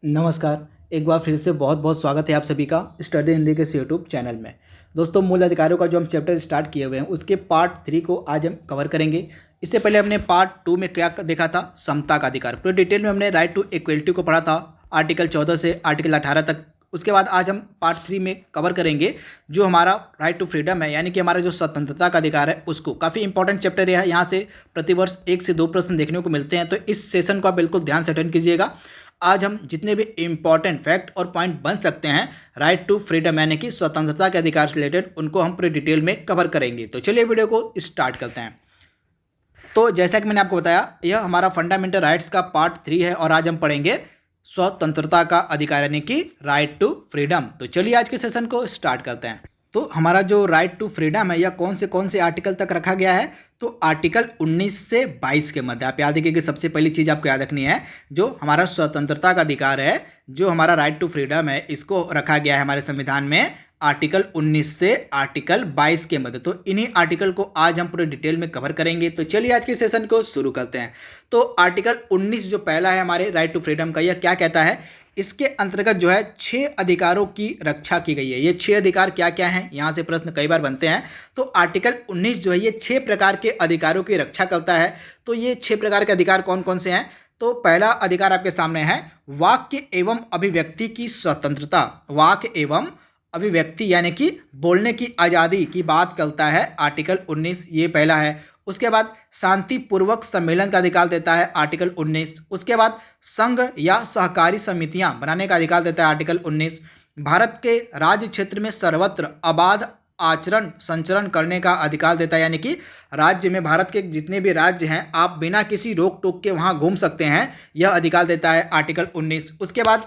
नमस्कार। एक बार फिर से बहुत बहुत स्वागत है आप सभी का स्टडी हिंदी के यूट्यूब चैनल में। दोस्तों, मूल अधिकारों का जो हम चैप्टर स्टार्ट किए हुए हैं उसके पार्ट 3 को आज हम कवर करेंगे। इससे पहले हमने पार्ट 2 में क्या देखा था, समता का अधिकार। पूरे डिटेल में हमने राइट टू इक्वलिटी को पढ़ा था, आर्टिकल 14 से आर्टिकल 18 तक। उसके बाद आज हम पार्ट 3 में कवर करेंगे जो हमारा राइट टू फ्रीडम है, यानी कि हमारा जो स्वतंत्रता का अधिकार है उसको। काफ़ी इंपॉर्टेंट चैप्टर है, यहाँ से प्रतिवर्ष 1 से 2 प्रश्न देखने को मिलते हैं, तो इस सेशन को आप बिल्कुल ध्यान से अटेंड कीजिएगा। आज हम जितने भी इम्पॉर्टेंट फैक्ट और पॉइंट बन सकते हैं राइट टू फ्रीडम यानी कि स्वतंत्रता के अधिकार से रिलेटेड, उनको हम पूरे डिटेल में कवर करेंगे। तो चलिए वीडियो को स्टार्ट करते हैं। तो जैसा कि मैंने आपको बताया, यह हमारा फंडामेंटल राइट्स का पार्ट 3 है और आज हम पढ़ेंगे स्वतंत्रता का अधिकार यानी कि राइट टू फ्रीडम। तो चलिए आज के सेशन को स्टार्ट करते हैं। तो हमारा जो राइट टू फ्रीडम है यह कौन से आर्टिकल तक रखा गया है, तो आर्टिकल 19 से 22 के मध्य। आप याद रखिए कि सबसे पहली चीज़ आपको याद रखनी है, जो हमारा स्वतंत्रता का अधिकार है, जो हमारा राइट टू फ्रीडम है, इसको रखा गया है हमारे संविधान में आर्टिकल 19 से आर्टिकल 22 के मध्य। तो इन्हीं आर्टिकल को आज हम पूरे डिटेल में कवर करेंगे। तो चलिए आज के सेशन को शुरू करते हैं। तो आर्टिकल 19 जो पहला है हमारे राइट टू फ्रीडम का, यह क्या कहता है, इसके अंतर्गत जो है 6 अधिकारों की रक्षा की गई है। ये 6 अधिकार क्या क्या हैं, यहाँ से प्रश्न कई बार बनते हैं। तो आर्टिकल 19 जो है ये 6 प्रकार के अधिकारों की रक्षा करता है। तो ये 6 प्रकार के अधिकार कौन कौन से हैं, तो पहला अधिकार आपके सामने है वाक्य एवं अभिव्यक्ति की स्वतंत्रता। वाक्य एवं अभिव्यक्ति यानी कि बोलने की आज़ादी की बात करता है आर्टिकल 19, ये पहला है। उसके बाद शांतिपूर्वक सम्मेलन का अधिकार देता है आर्टिकल 19। उसके बाद संघ या सहकारी समितियां बनाने का अधिकार देता है आर्टिकल 19। भारत के राज्य क्षेत्र में सर्वत्र अबाध आचरण संचरण करने का अधिकार देता है, यानी कि राज्य में, भारत के जितने भी राज्य हैं, आप बिना किसी रोक टोक के वहां घूम सकते हैं, यह अधिकार देता है आर्टिकल 19। उसके बाद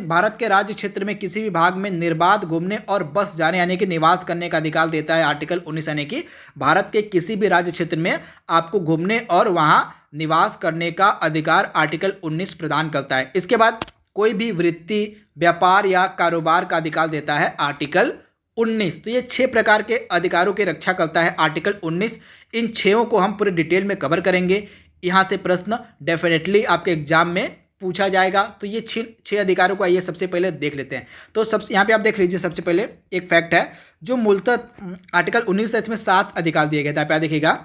भारत के राज्य क्षेत्र में किसी भी भाग में निर्बाध घूमने और बस जाने यानी कि निवास करने का अधिकार देता है आर्टिकल 19, यानी कि भारत के किसी भी राज्य क्षेत्र में आपको घूमने और वहां निवास करने का अधिकार आर्टिकल 19 प्रदान करता है। इसके बाद कोई भी वृत्ति, व्यापार या कारोबार का अधिकार देता है आर्टिकल 19। तो ये 6 प्रकार के अधिकारों की रक्षा करता है आर्टिकल 19। इन 6 को हम पूरे डिटेल में कवर करेंगे। यहाँ से प्रश्न डेफिनेटली आपके एग्जाम में पूछा जाएगा। तो ये 6 अधिकारों को आइए सबसे पहले देख लेते हैं। तो सबसे यहाँ पे आप देख लीजिए, सबसे पहले एक फैक्ट है जो मूलतः आर्टिकल 19 है, इसमें 7 अधिकार दिए गए थे। आप यहाँ देखिएगा,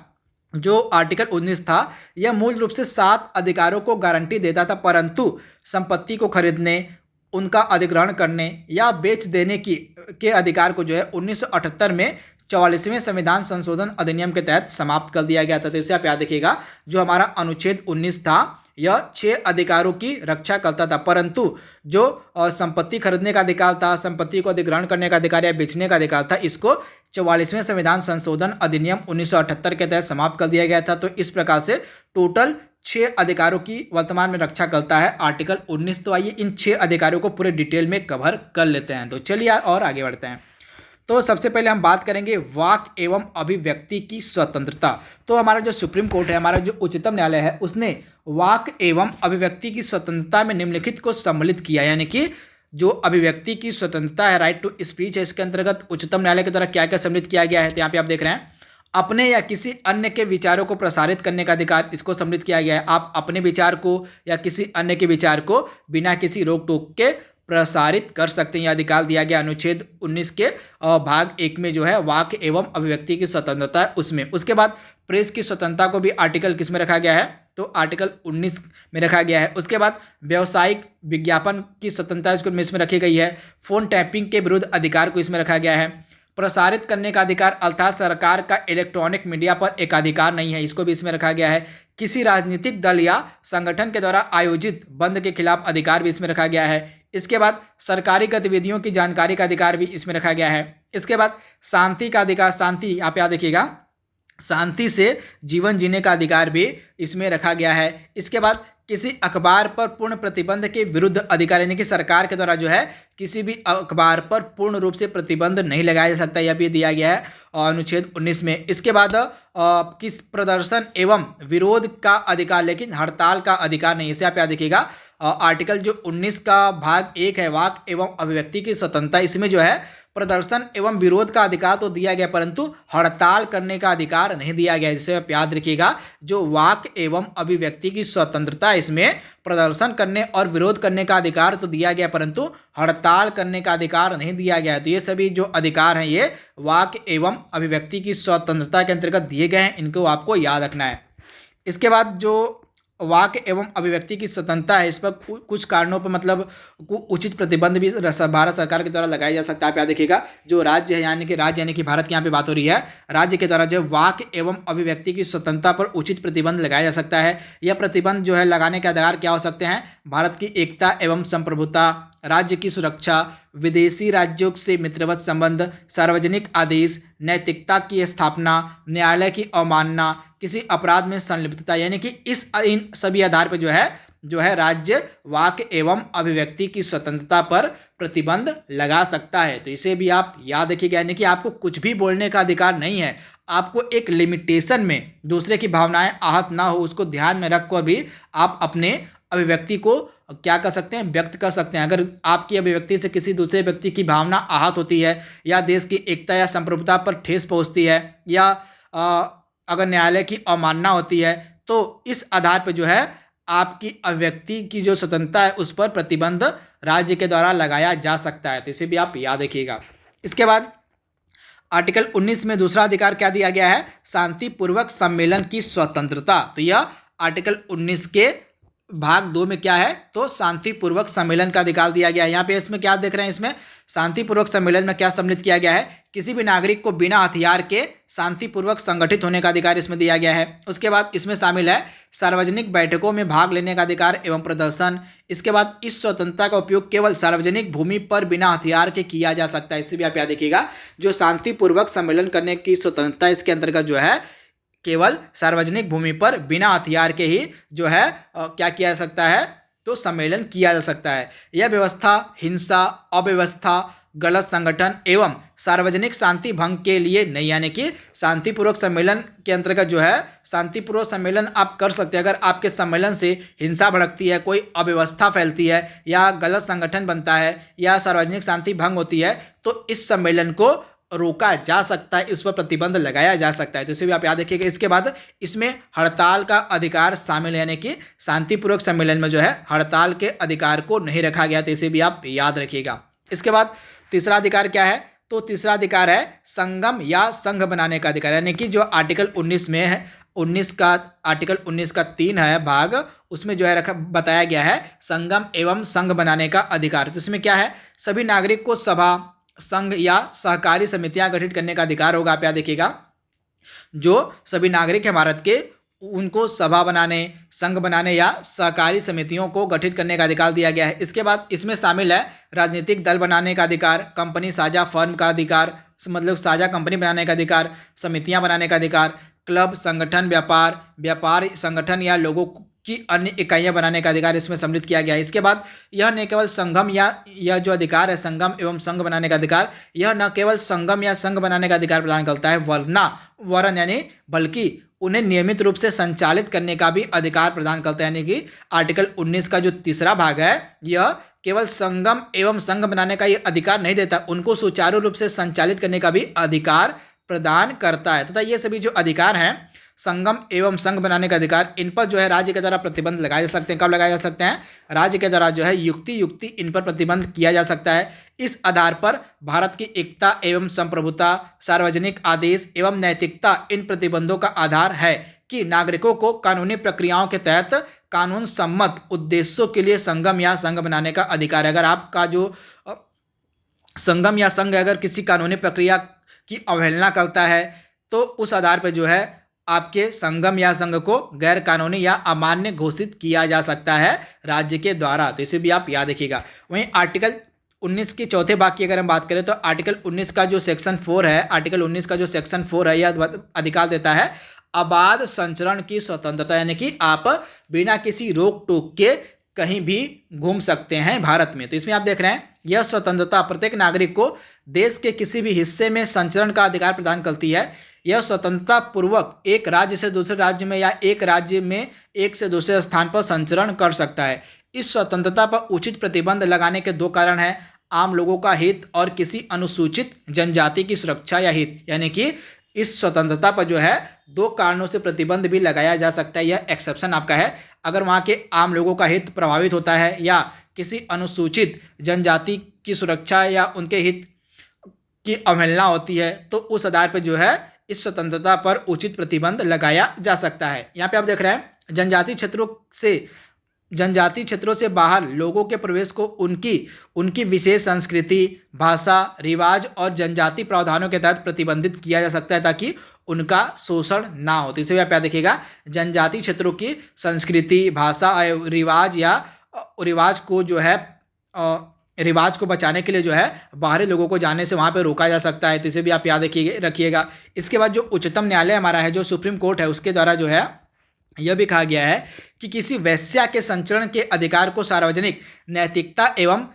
जो आर्टिकल 19 था यह मूल रूप से 7 अधिकारों को गारंटी देता था, परंतु संपत्ति को खरीदने, उनका अधिग्रहण करने या बेच देने के अधिकार को जो है 1978 में 44वें संविधान संशोधन अधिनियम के तहत समाप्त कर दिया गया था। तो इसे आप याद रखिएगा, जो हमारा अनुच्छेद 19 था यह 6 अधिकारों की रक्षा करता था, परंतु जो संपत्ति खरीदने का अधिकार था, संपत्ति को अधिग्रहण करने का अधिकार या बेचने का अधिकार था, इसको 44वें संविधान संशोधन अधिनियम 1978 के तहत समाप्त कर दिया गया था। तो इस प्रकार से टोटल 6 अधिकारों की वर्तमान में रक्षा करता है आर्टिकल 19। तो आइए इन 6 अधिकारों को पूरे डिटेल में कवर कर लेते हैं। तो चलिए और आगे बढ़ते हैं। तो सबसे पहले हम बात करेंगे वाक एवं अभिव्यक्ति की स्वतंत्रता। तो हमारा जो सुप्रीम कोर्ट है, हमारा जो उच्चतम न्यायालय है, उसने वाक एवं अभिव्यक्ति की स्वतंत्रता में निम्नलिखित को सम्मिलित किया, यानी कि जो अभिव्यक्ति की स्वतंत्रता है, राइट टू स्पीच है, इसके अंतर्गत उच्चतम न्यायालय के द्वारा क्या क्या सम्मिलित किया गया है। तो यहाँ पे आप देख रहे हैं, अपने या किसी अन्य के विचारों को प्रसारित करने का अधिकार, इसको सम्मिलित किया गया है। आप अपने विचार को या किसी अन्य के विचार को बिना किसी रोक टोक के प्रसारित कर सकते हैं, यह अधिकार दिया गया अनुच्छेद 19 के भाग 1 में, जो है वाक एवं अभिव्यक्ति की स्वतंत्रता है उसमें। उसके बाद प्रेस की स्वतंत्रता को भी आर्टिकल किस में रखा गया है, तो आर्टिकल 19 में रखा गया है। उसके बाद व्यावसायिक विज्ञापन की स्वतंत्रता इसमें रखी गई है। फोन टैपिंग के विरुद्ध अधिकार को इसमें रखा गया है। प्रसारित करने का अधिकार, अर्थात सरकार का इलेक्ट्रॉनिक मीडिया पर एकाधिकार नहीं है, इसको भी इसमें रखा गया है। किसी राजनीतिक दल या संगठन के द्वारा आयोजित बंद के खिलाफ अधिकार भी इसमें रखा गया है। इसके बाद सरकारी गतिविधियों की जानकारी का अधिकार भी इसमें रखा गया है। इसके बाद शांति का अधिकार, शांति आप याद देखिएगा, शांति से जीवन जीने का अधिकार भी इसमें रखा गया है। इसके बाद किसी अखबार पर पूर्ण प्रतिबंध के विरुद्ध अधिकार, यानी कि सरकार के द्वारा जो है किसी भी अखबार पर पूर्ण रूप से प्रतिबंध नहीं लगाया जा सकता, यह भी दिया गया है अनुच्छेद 19 में। इसके बाद किस प्रदर्शन एवं विरोध का अधिकार, लेकिन हड़ताल का अधिकार नहीं, इसे आप याद देखिएगा। आर्टिकल जो 19 का भाग 1 है वाक एवं अभिव्यक्ति की स्वतंत्रता, इसमें जो है प्रदर्शन एवं विरोध का अधिकार तो दिया गया, परंतु हड़ताल करने का अधिकार नहीं दिया गया। जिसे आप याद रखिएगा, जो वाक एवं अभिव्यक्ति की स्वतंत्रता, इसमें प्रदर्शन करने और विरोध करने का अधिकार तो दिया गया, परंतु हड़ताल करने का अधिकार नहीं दिया गया। तो ये सभी जो अधिकार हैं ये वाक एवं अभिव्यक्ति की स्वतंत्रता के अंतर्गत दिए गए हैं, इनको आपको याद रखना है। इसके बाद जो वाक एवं अभिव्यक्ति की स्वतंत्रता है, इस पर कुछ कारणों पर मतलब उचित प्रतिबंध भी भारत सरकार के द्वारा लगाया जा सकता है। आप याद रखिएगा, जो राज्य है यानी कि भारत की यहाँ पे बात हो रही है, राज्य के द्वारा जो वाक एवं अभिव्यक्ति की स्वतंत्रता पर उचित प्रतिबंध लगाया जा सकता है। यह प्रतिबंध जो है लगाने के अधिकार क्या हो सकते हैं? भारत की एकता एवं संप्रभुता, राज्य की सुरक्षा, विदेशी राज्यों से मित्रवत संबंध, सार्वजनिक आदेश, नैतिकता की स्थापना, न्यायालय की अवमानना, किसी अपराध में संलिप्तता, यानी कि इन सभी आधार पर जो है राज्य वाक एवं अभिव्यक्ति की स्वतंत्रता पर प्रतिबंध लगा सकता है। तो इसे भी आप याद रखिएगा, यानी कि आपको कुछ भी बोलने का अधिकार नहीं है, आपको एक लिमिटेशन में दूसरे की भावनाएं आहत ना हो उसको ध्यान में रखकर भी आप अपने अभिव्यक्ति को क्या कर सकते हैं? व्यक्त कर सकते हैं। अगर आपकी अभिव्यक्ति से किसी दूसरे व्यक्ति की भावना आहत होती है, या देश की एकता या संप्रभुता पर ठेस पहुंचती है, या अगर न्यायालय की अवमानना होती है, तो इस आधार पर जो है आपकी अभिव्यक्ति की जो स्वतंत्रता है उस पर प्रतिबंध राज्य के द्वारा लगाया जा सकता है। तो इसे भी आप याद रखिएगा। इसके बाद आर्टिकल 19 में दूसरा अधिकार क्या दिया गया है? शांतिपूर्वक सम्मेलन की स्वतंत्रता। तो यह आर्टिकल 19 के भाग 2 में क्या है? तो शांतिपूर्वक सम्मेलन का अधिकार दिया गया है। यहाँ पे इसमें क्या देख रहे हैं? इसमें शांतिपूर्वक सम्मेलन में क्या सम्मिलित किया गया है? किसी भी नागरिक को बिना हथियार के शांतिपूर्वक संगठित होने का अधिकार इसमें दिया गया है। उसके बाद इसमें शामिल है सार्वजनिक बैठकों में भाग लेने का अधिकार एवं प्रदर्शन। इसके बाद इस स्वतंत्रता का उपयोग केवल सार्वजनिक भूमि पर बिना हथियार के किया जा सकता है। इसे भी आप याद रखिएगा, जो शांतिपूर्वक सम्मेलन करने की स्वतंत्रता इसके अंतर्गत जो है केवल सार्वजनिक भूमि पर बिना हथियार के ही जो है क्या किया जा सकता है? तो सम्मेलन किया जा सकता है। यह व्यवस्था हिंसा, अव्यवस्था, गलत संगठन एवं सार्वजनिक शांति भंग के लिए नहीं, यानी कि शांतिपूर्वक सम्मेलन के अंतर्गत जो है शांतिपूर्वक सम्मेलन आप कर सकते हैं। अगर आपके सम्मेलन से हिंसा भड़कती है, कोई अव्यवस्था फैलती है, या गलत संगठन बनता है, या सार्वजनिक शांति भंग होती है, तो इस सम्मेलन को रोका जा सकता है, इस पर प्रतिबंध लगाया जा सकता है। तो इसे भी आप याद रखिएगा। इसके बाद इसमें हड़ताल का अधिकार शामिल है, यानी कि शांतिपूर्वक सम्मेलन में जो है हड़ताल के अधिकार को नहीं रखा गया। तो इसे भी आप याद रखिएगा। इसके बाद तीसरा अधिकार क्या है? तो तीसरा अधिकार है संगम या संघ बनाने का अधिकार, यानी कि जो आर्टिकल 19 में है, आर्टिकल 19 का 3 है भाग, उसमें जो है बताया गया है संगम एवं संघ बनाने का अधिकार। तो इसमें क्या है? सभी नागरिक को सभा, संघ या सहकारी समितियां गठित करने का अधिकार होगा। आप याद देखिएगा, जो सभी नागरिक हैं भारत के, उनको सभा बनाने, संघ बनाने या सहकारी समितियों को गठित करने का अधिकार दिया गया है। इसके बाद इसमें शामिल है राजनीतिक दल बनाने का अधिकार, कंपनी साझा फर्म का अधिकार, मतलब साझा कंपनी बनाने का अधिकार, समितियां बनाने का अधिकार, क्लब, संगठन, व्यापार संगठन या लोगों की अन्य इकाइयां बनाने का अधिकार इसमें सम्मिलित किया गया है। इसके बाद यह न केवल संगम या यह जो अधिकार है संगम एवं संघ बनाने का अधिकार, यह न केवल संगम या संघ बनाने का अधिकार प्रदान करता है, वरन यानी बल्कि उन्हें नियमित रूप से संचालित करने का भी अधिकार प्रदान करता है। यानी कि आर्टिकल 19 का जो तीसरा भाग है, यह केवल संगम एवं संघ बनाने का ये अधिकार नहीं देता, उनको सुचारू रूप से संचालित करने का भी अधिकार प्रदान करता है। तथा ये सभी जो अधिकार हैं, संगम एवं संघ बनाने का अधिकार, इन पर जो है राज्य के द्वारा प्रतिबंध लगाए जा सकते हैं। कब लगाए जा सकते हैं? राज्य के द्वारा जो है युक्ति इन पर प्रतिबंध किया जा सकता है। इस आधार पर भारत की एकता एवं संप्रभुता, सार्वजनिक आदेश एवं नैतिकता इन प्रतिबंधों का आधार है कि नागरिकों को कानूनी प्रक्रियाओं के तहत कानून सम्मत उद्देश्यों के लिए संगम या संघ बनाने का अधिकार है। अगर आपका जो संगम या संघ अगर किसी कानूनी प्रक्रिया की अवहेलना करता है, तो उस आधार पर जो है आपके संगम या संघ को गैर कानूनी या अमान्य घोषित किया जा सकता है राज्य के द्वारा। तो इसे भी आप याद रखिएगा। वहीं आर्टिकल 19 के चौथे भाग की अगर हम बात करें, तो आर्टिकल 19 का जो सेक्शन 4 है, आर्टिकल 19 का जो सेक्शन 4 है, यह अधिकार देता है अबाध संचरण की स्वतंत्रता, यानी कि आप बिना किसी रोक टोक के कहीं भी घूम सकते हैं भारत में। तो इसमें आप देख रहे हैं, यह स्वतंत्रता प्रत्येक नागरिक को देश के किसी भी हिस्से में संचरण का अधिकार प्रदान करती है। यह स्वतंत्रता पूर्वक एक राज्य से दूसरे राज्य में या एक राज्य में एक से दूसरे स्थान पर संचरण कर सकता है। इस स्वतंत्रता पर उचित प्रतिबंध लगाने के दो कारण हैं। आम लोगों का हित और किसी अनुसूचित जनजाति की सुरक्षा या हित, यानी कि इस स्वतंत्रता पर जो है दो कारणों से प्रतिबंध भी लगाया जा सकता है। यह एक्सेप्शन आपका है। अगर वहाँ के आम लोगों का हित प्रभावित होता है या किसी अनुसूचित जनजाति की सुरक्षा या उनके हित की अवहेलना होती है तो उस आधार पर जो है इस स्वतंत्रता पर उचित प्रतिबंध लगाया जा सकता है। यहाँ पे आप देख रहे हैं जनजाति क्षेत्रों से बाहर लोगों के प्रवेश को उनकी विशेष संस्कृति, भाषा, रिवाज और जनजाति प्रावधानों के तहत प्रतिबंधित किया जा सकता है ताकि उनका शोषण ना हो। तो इसे भी आप क्या देखिएगा, जनजाति क्षेत्रों की संस्कृति, भाषा, रिवाज को जो है रिवाज को बचाने के लिए जो है बाहरी लोगों को जाने से वहाँ पे रोका जा सकता है। तो इसे भी आप याद रखिएगा। इसके बाद जो उच्चतम न्यायालय हमारा है, जो सुप्रीम कोर्ट है, उसके द्वारा जो है यह भी कहा गया है कि किसी वेश्या के संचरण के अधिकार को सार्वजनिक नैतिकता एवं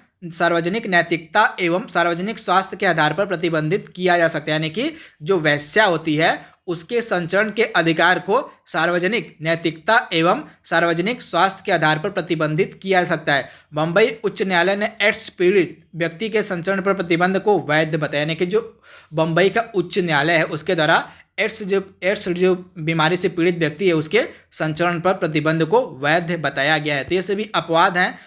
सार्वजनिक स्वास्थ्य के आधार पर प्रतिबंधित किया जा सकता है। यानी कि जो वेश्या होती है उसके संचरण के अधिकार को सार्वजनिक नैतिकता एवं सार्वजनिक स्वास्थ्य के आधार पर प्रतिबंधित किया जा सकता है। बम्बई उच्च न्यायालय ने एड्स पीड़ित व्यक्ति के संचरण पर प्रतिबंध को वैध बताया। यानी कि जो बम्बई का उच्च न्यायालय है उसके द्वारा एड्स जो बीमारी से पीड़ित व्यक्ति है उसके संचरण पर प्रतिबंध को वैध बताया गया है। तो ये सभी अपवाद हैं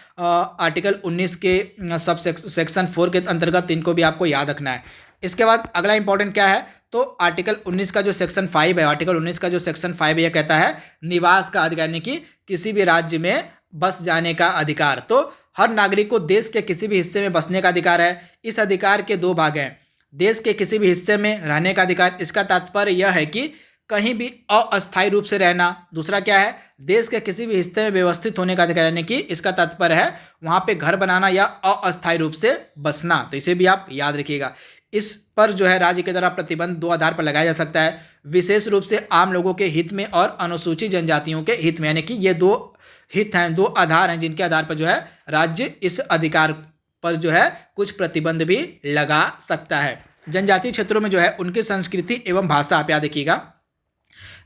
आर्टिकल 19 के सब सेक्शन 4 के अंतर्गत, इनको भी आपको याद रखना है। इसके बाद अगला इंपॉर्टेंट क्या है, तो आर्टिकल 19 का जो सेक्शन 5 है, आर्टिकल 19 का जो सेक्शन 5 यह कहता है निवास का अधिकार, यानी कि किसी भी राज्य में बस जाने का अधिकार। तो हर नागरिक को देश के किसी भी हिस्से में बसने का अधिकार है। इस अधिकार के दो भाग हैं, देश के किसी भी हिस्से में रहने का अधिकार, इसका तात्पर्य यह है कि कहीं भी अस्थायी रूप से रहना। दूसरा क्या है, देश के किसी भी हिस्से में व्यवस्थित होने का अधिकार, यानी कि इसका तात्पर्य है वहाँ पे घर बनाना या अस्थायी रूप से बसना। तो इसे भी आप याद रखिएगा। इस पर जो है राज्य के द्वारा प्रतिबंध दो आधार पर लगाया जा सकता है, विशेष रूप से आम लोगों के हित में और अनुसूचित जनजातियों के हित में। यानी कि ये दो हित हैं, दो आधार हैं जिनके आधार पर जो है राज्य इस अधिकार पर जो है कुछ प्रतिबंध भी लगा सकता है। जनजातीय क्षेत्रों में जो है उनकी संस्कृति एवं भाषा, आप याद रखिएगा,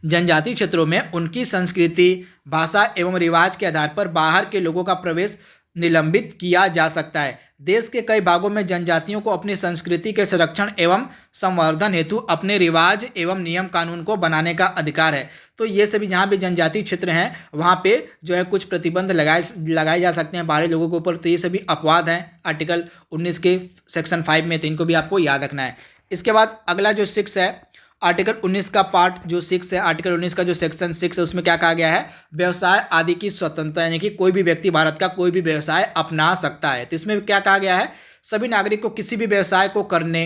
जनजातीय क्षेत्रों में उनकी संस्कृति, भाषा एवं रिवाज के आधार पर बाहर के लोगों का प्रवेश निलंबित किया जा सकता है। देश के कई भागों में जनजातियों को अपनी संस्कृति के संरक्षण एवं संवर्धन हेतु अपने रिवाज एवं नियम कानून को बनाने का अधिकार है। तो ये सभी जहाँ भी जनजातीय क्षेत्र हैं वहाँ पे जो है कुछ प्रतिबंध लगाए जा सकते हैं बाहरी लोगों के ऊपर। तो ये सभी अपवाद हैं आर्टिकल 19 के सेक्शन 5 में, तो इनको भी आपको याद रखना है। इसके बाद अगला जो 6 है, आर्टिकल 19 का पार्ट जो 6 है, आर्टिकल 19 का जो सेक्शन 6 है उसमें क्या कहा गया है, व्यवसाय आदि की स्वतंत्रता, यानी कि कोई भी व्यक्ति भारत का कोई भी व्यवसाय अपना सकता है। तो इसमें क्या कहा गया है, सभी नागरिक को किसी भी व्यवसाय को करने,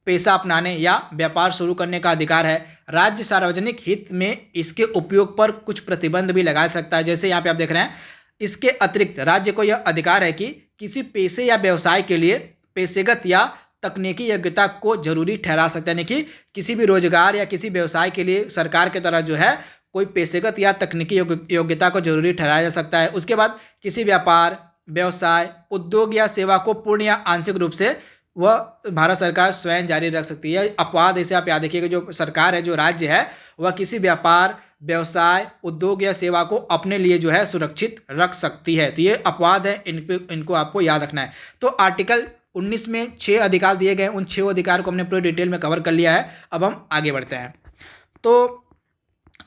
पेशा अपनाने या व्यापार शुरू करने का अधिकार है। राज्य सार्वजनिक हित में इसके उपयोग पर कुछ प्रतिबंध भी लगा सकता है। जैसे यहाँ पे आप देख रहे हैं, इसके अतिरिक्त राज्य को यह अधिकार है कि किसी पेशे या व्यवसाय के लिए पेशेगत या तकनीकी योग्यता को जरूरी ठहरा सकता है। यानी कि किसी भी रोजगार या किसी व्यवसाय के लिए सरकार के द्वारा जो है कोई पेशेगत या तकनीकी योग्यता को जरूरी ठहराया जा सकता है। उसके बाद किसी व्यापार, व्यवसाय, उद्योग या सेवा को पूर्ण या आंशिक रूप से वह भारत सरकार स्वयं जारी रख सकती है। अपवाद इसे आप याद रखिएगा, जो सरकार है, जो राज्य है, वह किसी व्यापार, व्यवसाय, उद्योग या सेवा को अपने लिए जो है सुरक्षित रख सकती है। तो ये अपवाद है, इनको आपको याद रखना है। तो आर्टिकल 19 में 6 अधिकार दिए गए, उन 6 अधिकार को हमने पूरे डिटेल में कवर कर लिया है। अब हम आगे बढ़ते हैं। तो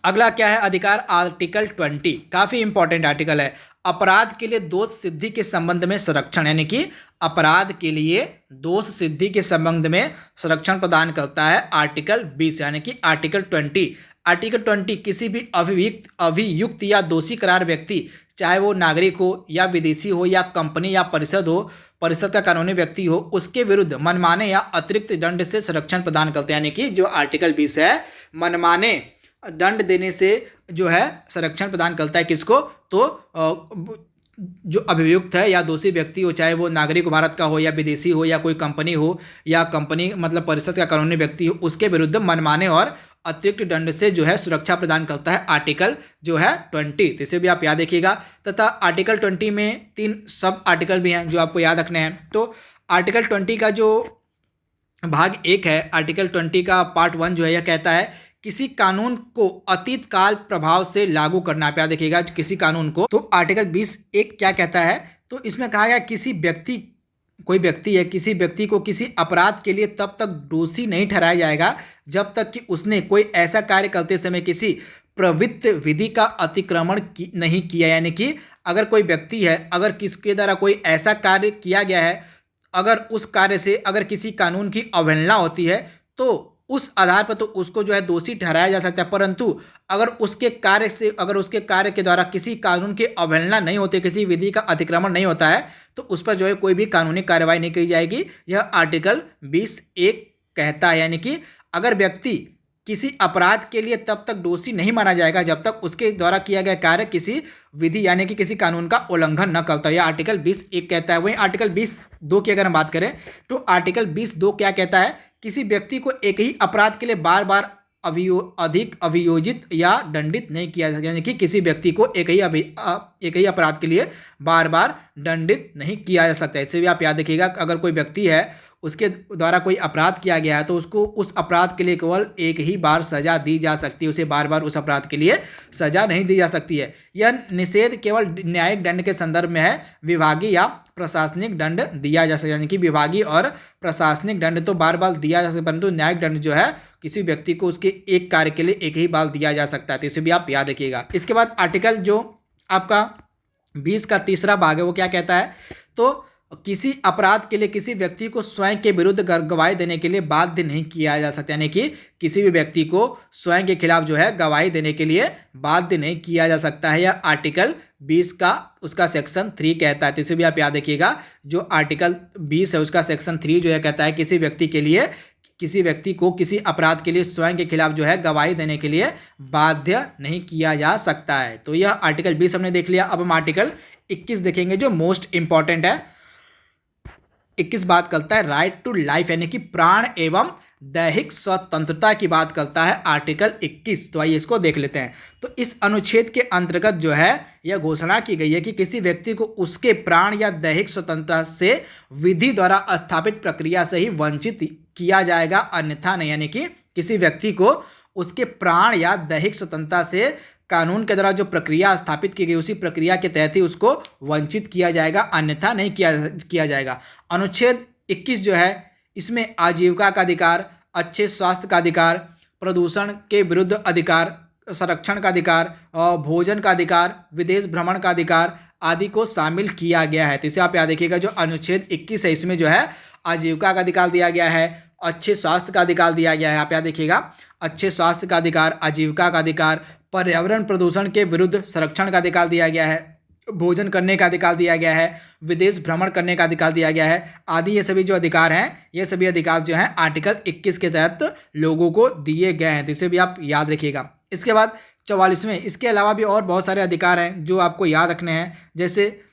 अगला क्या है अधिकार, आर्टिकल 20, काफ़ी इंपॉर्टेंट आर्टिकल है। अपराध के लिए दोष सिद्धि के संबंध में संरक्षण, यानी कि अपराध के लिए दोष सिद्धि के संबंध में संरक्षण प्रदान करता है आर्टिकल 20, यानी कि आर्टिकल 20। आर्टिकल 20 किसी भी अभियुक्त या दोषी करार व्यक्ति, चाहे वो नागरिक हो या विदेशी हो या कंपनी या परिषद का कानूनी व्यक्ति हो, उसके विरुद्ध मनमाने या अतिरिक्त दंड से संरक्षण प्रदान करते हैं। यानी कि जो आर्टिकल 20 है मनमाने दंड देने से जो है संरक्षण प्रदान करता है। किसको, तो जो अभियुक्त है या दोषी व्यक्ति हो, चाहे वो नागरिक भारत का हो या विदेशी हो या कोई कंपनी हो या कंपनी मतलब परिषद का कानूनी व्यक्ति हो, उसके विरुद्ध मनमाने और अतिरिक्त दंड से जो है सुरक्षा प्रदान करता है आर्टिकल जो है 20। तो इसे भी आप याद रखिएगा। तथा आर्टिकल 20 में 3 सब आर्टिकल भी हैं जो आपको याद रखने हैं। तो आर्टिकल 20 का जो भाग 1 है, आर्टिकल 20 का पार्ट 1 जो है, यह कहता है किसी कानून को अतीत काल प्रभाव से लागू करना। आप याद रखिएगा किसी कानून को। तो आर्टिकल 20(1) क्या कहता है, तो इसमें कहा गया किसी व्यक्ति कोई व्यक्ति है, किसी व्यक्ति को किसी अपराध के लिए तब तक दोषी नहीं ठहराया जाएगा जब तक कि उसने कोई ऐसा कार्य करते समय किसी प्रवृत्त विधि का अतिक्रमण नहीं किया। यानी कि अगर कोई व्यक्ति है, अगर किसके द्वारा कोई ऐसा कार्य किया गया है, अगर उस कार्य से अगर किसी कानून की अवहेलना होती है तो उस आधार पर तो उसको जो है दोषी ठहराया जा सकता है, परंतु अगर उसके कार्य से, अगर उसके कार्य के द्वारा किसी कानून की अवहेलना नहीं होती, किसी विधि का अतिक्रमण नहीं होता है, तो उस पर जो है कोई भी कानूनी कार्रवाई नहीं की जाएगी। यह आर्टिकल 20(1) कहता है। यानी कि अगर व्यक्ति किसी अपराध के लिए तब तक दोषी नहीं माना जाएगा जब तक उसके द्वारा किया गया कार्य किसी विधि यानी कि किसी कानून का उल्लंघन न करता है। यह आर्टिकल 20(1) कहता है। वहीं आर्टिकल 20(2) की अगर हम बात करें तो आर्टिकल 20(2) क्या कहता है? किसी व्यक्ति को एक ही अपराध के लिए बार बार अधिक अभियोजित या दंडित नहीं किया जा सकता। यानी कि किसी व्यक्ति को एक ही अपराध के लिए बार बार दंडित नहीं किया जा सकता है। इसे भी आप याद रखिएगा। अगर कोई व्यक्ति है, उसके द्वारा कोई अपराध किया गया है तो उसको उस अपराध के लिए केवल एक ही बार सजा दी जा सकती है, उसे बार बार उस अपराध के लिए सजा नहीं दी जा सकती है। यह निषेध केवल न्यायिक दंड के संदर्भ में है, विभागीय या प्रशासनिक दंड दिया जा सकता है। यानी कि विभागीय और प्रशासनिक दंड तो बार बार दिया जा सकता है, परंतु न्यायिक दंड जो है किसी व्यक्ति को उसके एक कार्य के लिए एक ही बार दिया जा सकता है। तो इसे भी आप याद रखिएगा। इसके बाद आर्टिकल जो आपका 20 का तीसरा भाग है वो क्या कहता है? तो किसी अपराध के लिए किसी व्यक्ति को स्वयं के विरुद्ध गवाही देने के लिए बाध्य नहीं किया जा सकता। यानी कि किसी भी व्यक्ति को स्वयं के खिलाफ जो है गवाही देने के लिए बाध्य नहीं किया जा सकता है। यह आर्टिकल 20 का उसका सेक्शन 3 कहता है। तो इसे भी आप याद रखिएगा। जो आर्टिकल 20 है उसका सेक्शन 3 जो है कहता है किसी व्यक्ति को किसी अपराध के लिए स्वयं के खिलाफ जो है गवाही देने के लिए बाध्य नहीं किया जा सकता है। तो यह आर्टिकल 20 हमने देख लिया। अब हम आर्टिकल 21 देखेंगे जो मोस्ट इंपॉर्टेंट है। 21 बात करता है राइट टू लाइफ यानी कि प्राण एवं दैहिक स्वतंत्रता की बात करता है आर्टिकल 21। तो आइए इसको देख लेते हैं। तो इस अनुच्छेद के अंतर्गत जो है यह घोषणा की गई है कि किसी व्यक्ति को उसके प्राण या दैहिक स्वतंत्रता से विधि द्वारा स्थापित प्रक्रिया से ही वंचित किया जाएगा, अन्यथा नहीं। यानी कि किसी व्यक्ति को उसके प्राण या दैहिक स्वतंत्रता से कानून के द्वारा जो प्रक्रिया स्थापित की गई उसी प्रक्रिया के तहत ही उसको वंचित किया जाएगा, अन्यथा नहीं किया जाएगा। अनुच्छेद 21 जो है इसमें आजीविका का अधिकार, अच्छे स्वास्थ्य का अधिकार, प्रदूषण के विरुद्ध अधिकार, संरक्षण का अधिकार, भोजन का अधिकार, विदेश भ्रमण का अधिकार आदि को शामिल किया गया है। तो इसे आप याद रखिएगा। जो अनुच्छेद 21 है इसमें जो है आजीविका का अधिकार दिया गया है, अच्छे स्वास्थ्य का अधिकार दिया गया है। आप याद रखिएगा, अच्छे स्वास्थ्य का अधिकार, आजीविका का अधिकार, पर्यावरण प्रदूषण के विरुद्ध संरक्षण का अधिकार दिया गया है, भोजन करने का अधिकार दिया गया है, विदेश भ्रमण करने का अधिकार दिया गया है आदि। ये सभी जो अधिकार हैं, ये सभी अधिकार जो हैं आर्टिकल 21 के तहत लोगों को दिए गए हैं। तो इसे भी आप याद रखिएगा। इसके बाद 44वें, इसके अलावा भी और बहुत सारे अधिकार हैं जो आपको याद रखने हैं, जैसे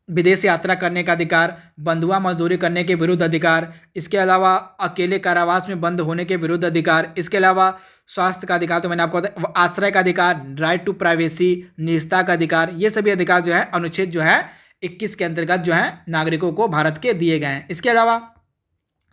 विदेश यात्रा करने का अधिकार, बंधुआ मजदूरी करने के विरुद्ध अधिकार, इसके अलावा अकेले कारावास में बंद होने के विरुद्ध अधिकार, इसके अलावा स्वास्थ्य का अधिकार तो मैंने आपको बताया, आश्रय का अधिकार, राइट टू प्राइवेसी, निजता का अधिकार, ये सभी अधिकार जो है अनुच्छेद जो है 21 के अंतर्गत जो है नागरिकों को भारत के दिए गए हैं। इसके अलावा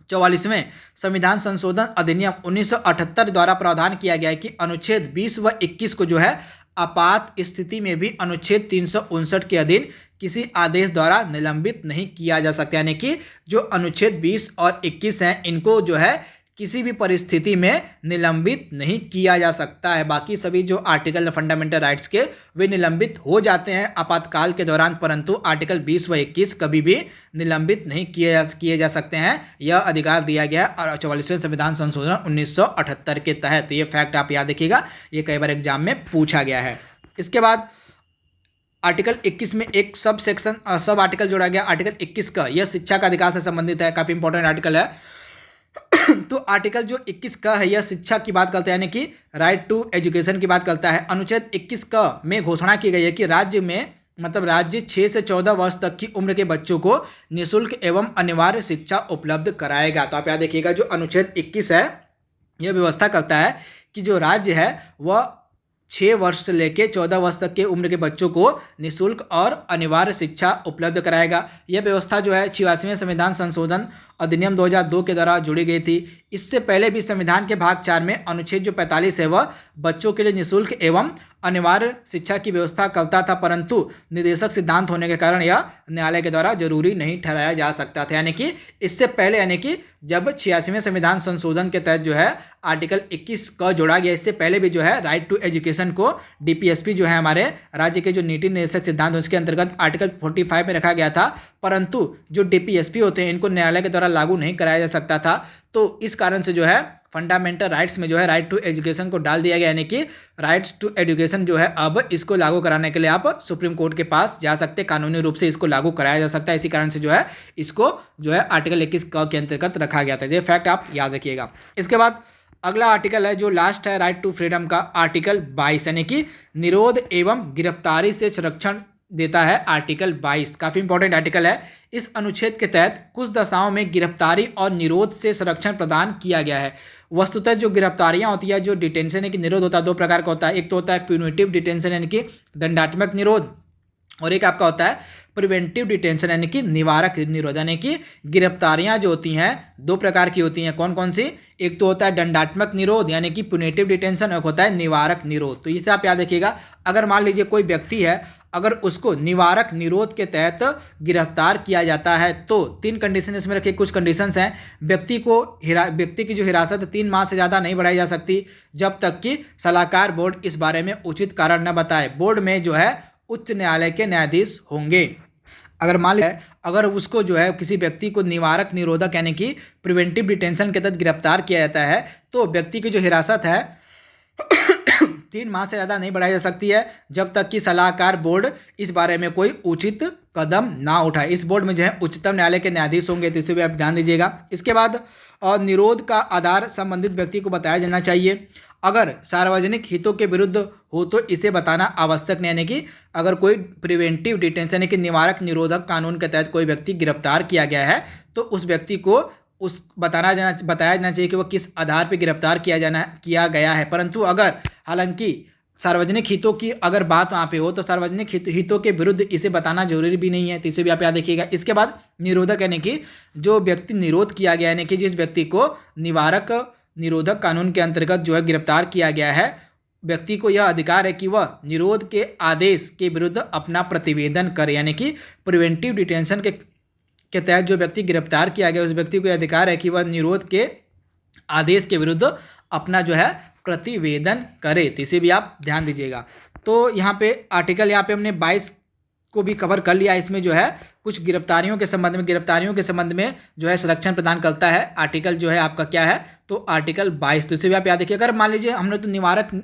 44वें संविधान संशोधन अधिनियम 1978 द्वारा प्रावधान किया गया है कि अनुच्छेद 20 व 21 को जो है आपात स्थिति में भी अनुच्छेद 359 के अधीन किसी आदेश द्वारा निलंबित नहीं किया जा सकता। यानी कि जो अनुच्छेद 20 और 21 हैं इनको जो है किसी भी परिस्थिति में निलंबित नहीं किया जा सकता है। बाकी सभी जो आर्टिकल फंडामेंटल राइट्स के वे निलंबित हो जाते हैं आपातकाल के दौरान, परंतु आर्टिकल 20 व 21 कभी भी निलंबित नहीं किए जा सकते हैं। यह अधिकार दिया गया और 44वें संविधान संशोधन 1978 के तहत। ये फैक्ट आप याद रखिएगा, ये कई बार एग्जाम में पूछा गया है। इसके बाद आर्टिकल 21 में एक सब आर्टिकल जोड़ा गया आर्टिकल 21 का, यह शिक्षा का अधिकार से संबंधित है, काफ़ी इंपॉर्टेंट आर्टिकल है। तो आर्टिकल जो 21 का है यह शिक्षा की बात करता है, यानी कि राइट टू एजुकेशन की बात करता है। अनुच्छेद 21 का में घोषणा की गई है कि राज्य 6 से 14 वर्ष तक की उम्र के बच्चों को निःशुल्क एवं अनिवार्य शिक्षा उपलब्ध कराएगा। तो आप याद देखिएगा, जो अनुच्छेद 21 है यह व्यवस्था करता है कि जो राज्य है वह 6 वर्ष से लेकर 14 वर्ष तक के उम्र के बच्चों को निःशुल्क और अनिवार्य शिक्षा उपलब्ध कराएगा। यह व्यवस्था जो है 86वें संविधान संशोधन अधिनियम 2002 के द्वारा जोड़ी गई थी। इससे पहले भी संविधान के भाग 4 में अनुच्छेद जो 45 है वह बच्चों के लिए निःशुल्क एवं अनिवार्य शिक्षा की व्यवस्था करता था, परंतु निर्देशक सिद्धांत होने के कारण यह न्यायालय के द्वारा जरूरी नहीं ठहराया जा सकता था। यानी कि इससे पहले, यानी कि जब 86वें संविधान संशोधन के तहत जो है आर्टिकल 21 का जोड़ा गया, इससे पहले भी जो है राइट टू एजुकेशन को डीपीएसपी जो है हमारे राज्य के जो नीति निर्देशक सिद्धांत उसके अंतर्गत आर्टिकल 45 में रखा गया था, परंतु जो डीपीएसपी होते हैं इनको न्यायालय के द्वारा लागू नहीं कराया जा सकता था। तो इस कारण से जो है फंडामेंटल राइट्स में जो है राइट टू एजुकेशन को डाल दिया गया, यानी कि राइट्स टू एजुकेशन जो है अब इसको लागू कराने के लिए आप सुप्रीम कोर्ट के पास जा सकते हैं, कानूनी रूप से इसको लागू कराया जा सकता है। इसी कारण से जो है इसको जो है आर्टिकल 21 के अंतर्गत रखा गया था। ये फैक्ट आप याद रखिएगा। इसके बाद अगला आर्टिकल है जो लास्ट है राइट टू फ्रीडम का, आर्टिकल 22, यानी कि निरोध एवं गिरफ्तारी से संरक्षण देता है। आर्टिकल 22 काफ़ी इंपॉर्टेंट आर्टिकल है। इस अनुच्छेद के तहत कुछ दशाओं में गिरफ्तारी और निरोध से संरक्षण प्रदान किया गया है। वस्तुतः जो गिरफ्तारियां होती है, जो डिटेंशन है कि निरोध होता है, दो प्रकार का होता है। एक तो होता है प्यूनिटिव डिटेंशन यानी कि दंडात्मक निरोध, और एक आपका होता है प्रिवेंटिव डिटेंशन यानी कि निवारक निरोध। यानी कि गिरफ्तारियां जो होती हैं दो प्रकार की होती हैं। कौन कौन सी? एक तो होता है दंडात्मक निरोध यानी कि प्यूनिटिव डिटेंशन, और होता है निवारक निरोध। तो इसे आप याद रखिएगा। अगर मान लीजिए कोई व्यक्ति है, अगर उसको निवारक निरोध के तहत गिरफ्तार किया जाता है तो 3 कंडीशन इसमें रखे। कुछ कंडीशंस हैं। व्यक्ति की जो हिरासत 3 माह से ज़्यादा नहीं बढ़ाई जा सकती जब तक कि सलाहकार बोर्ड इस बारे में उचित कारण न बताए। बोर्ड में जो है उच्च न्यायालय के न्यायाधीश होंगे। अगर मान लीजिए अगर उसको जो है किसी व्यक्ति को निवारक निरोधक यानी कि प्रिवेंटिव डिटेंशन के तहत गिरफ्तार किया जाता है तो व्यक्ति की जो हिरासत है 3 माह से ज़्यादा नहीं बढ़ाई जा सकती है जब तक कि सलाहकार बोर्ड इस बारे में कोई उचित कदम ना उठाए। इस बोर्ड में जो है उच्चतम न्यायालय के न्यायाधीश होंगे, तो इसे भी आप ध्यान दीजिएगा। इसके बाद निरोध का आधार संबंधित व्यक्ति को बताया जाना चाहिए। अगर सार्वजनिक हितों के विरुद्ध हो तो इसे बताना आवश्यक नहीं, यानी कि अगर कोई प्रिवेंटिव डिटेंशन यानी कि निवारक निरोधक कानून के तहत कोई व्यक्ति गिरफ्तार किया गया है तो उस व्यक्ति को बताया जाना चाहिए कि वह किस आधार पर गिरफ्तार किया गया है। परंतु अगर हालांकि सार्वजनिक हितों की अगर बात वहाँ पे हो तो सार्वजनिक हितों के विरुद्ध इसे बताना जरूरी भी नहीं है, तो इसे भी आप याद रखिएगा। इसके बाद निरोधक यानी कि जो व्यक्ति निरोध किया गया यानी कि जिस व्यक्ति को निवारक निरोधक कानून के अंतर्गत जो है गिरफ्तार किया गया है, व्यक्ति को यह अधिकार है कि वह निरोध के आदेश के विरुद्ध अपना प्रतिवेदन करे। यानी कि प्रिवेंटिव डिटेंशन के तहत जो व्यक्ति गिरफ्तार किया गया उस व्यक्ति को यह अधिकार है कि वह निरोध के आदेश के विरुद्ध अपना जो है प्रतिवेदन करे। तो इसे भी आप ध्यान दीजिएगा। तो यहाँ पे आर्टिकल यहाँ पे हमने 22 को भी कवर कर लिया। इसमें जो है कुछ गिरफ्तारियों के संबंध में जो है संरक्षण प्रदान करता है। आर्टिकल जो है आपका क्या है तो आर्टिकल 22। तो इसे भी आप याद रखिए। अगर मान लीजिए हमने तो निवारक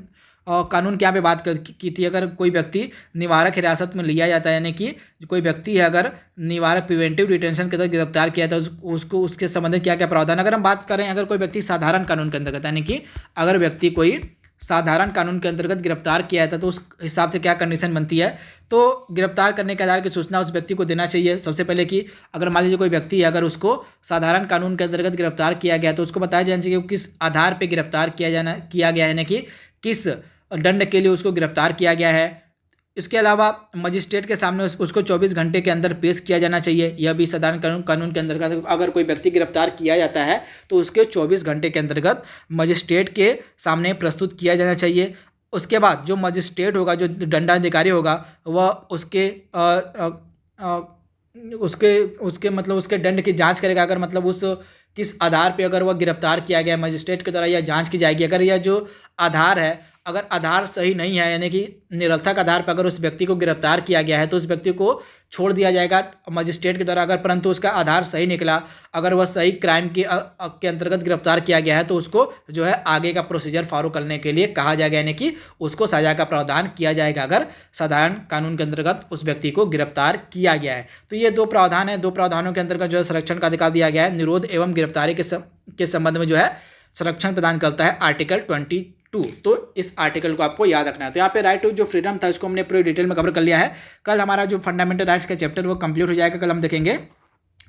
कानून के यहाँ पे बात की थी, अगर कोई व्यक्ति निवारक हिरासत में लिया जाता है यानी कि कोई व्यक्ति है अगर निवारक प्रिवेंटिव डिटेंशन के तहत गिरफ्तार किया था उसको उसके संबंधित क्या क्या प्रावधान। अगर हम बात करें अगर कोई व्यक्ति साधारण कानून के अंतर्गत यानी कि अगर व्यक्ति कोई साधारण कानून के अंतर्गत गिरफ्तार किया था तो उस हिसाब से क्या कंडीशन बनती है। तो गिरफ्तार करने के आधार की सूचना उस व्यक्ति को देना चाहिए सबसे पहले कि अगर मान लीजिए कोई व्यक्ति है अगर उसको साधारण कानून के अंतर्गत गिरफ्तार किया गया तो उसको बताया जाना चाहिए कि किस आधार पर गिरफ्तार किया गया यानी कि किस दंड के लिए उसको गिरफ्तार किया गया है। इसके अलावा मजिस्ट्रेट के सामने उसको 24 घंटे के अंदर पेश किया जाना चाहिए। यह भी साधारण कानून के अंतर्गत अगर कोई व्यक्ति गिरफ्तार किया जाता है तो उसके 24 घंटे के अंतर्गत मजिस्ट्रेट के सामने प्रस्तुत किया जाना चाहिए। उसके बाद जो मजिस्ट्रेट होगा जो दंडाधिकारी होगा वह उसके दंड की जांच करेगा। अगर मतलब उस किस आधार पे अगर वह गिरफ्तार किया गया मजिस्ट्रेट के द्वारा यह जांच की जाएगी। अगर यह जो आधार है अगर आधार सही नहीं है यानी कि निरर्थक आधार पर अगर उस व्यक्ति को गिरफ्तार किया गया है तो उस व्यक्ति को छोड़ दिया जाएगा मजिस्ट्रेट के द्वारा। अगर परंतु उसका आधार सही निकला, अगर वह सही क्राइम के अंतर्गत गिरफ्तार किया गया है तो उसको जो है आगे का प्रोसीजर फॉलो करने के लिए कहा जाएगा यानी कि उसको सजा का प्रावधान किया जाएगा अगर साधारण कानून के अंतर्गत उस व्यक्ति को गिरफ्तार किया गया है। तो ये 2 प्रावधान है। 2 प्रावधानों के अंतर्गत जो है संरक्षण का अधिकार दिया गया है। निरोध एवं गिरफ्तारी के संबंध में जो है संरक्षण प्रदान करता है आर्टिकल 22। तो इस आर्टिकल को आपको याद रखना है। तो यहाँ पे राइट टू जो फ्रीडम था इसको हमने पूरी डिटेल में कवर कर लिया है। कल हमारा जो फंडामेंटल राइट्स का चैप्टर वो कंप्लीट हो जाएगा। कल हम देखेंगे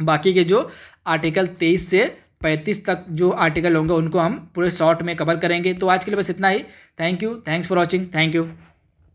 बाकी के जो आर्टिकल 23 से 35 तक जो आर्टिकल होंगे उनको हम पूरे शॉर्ट में कवर करेंगे। तो आज के लिए बस इतना ही। Thank you, thanks for watching, thank you.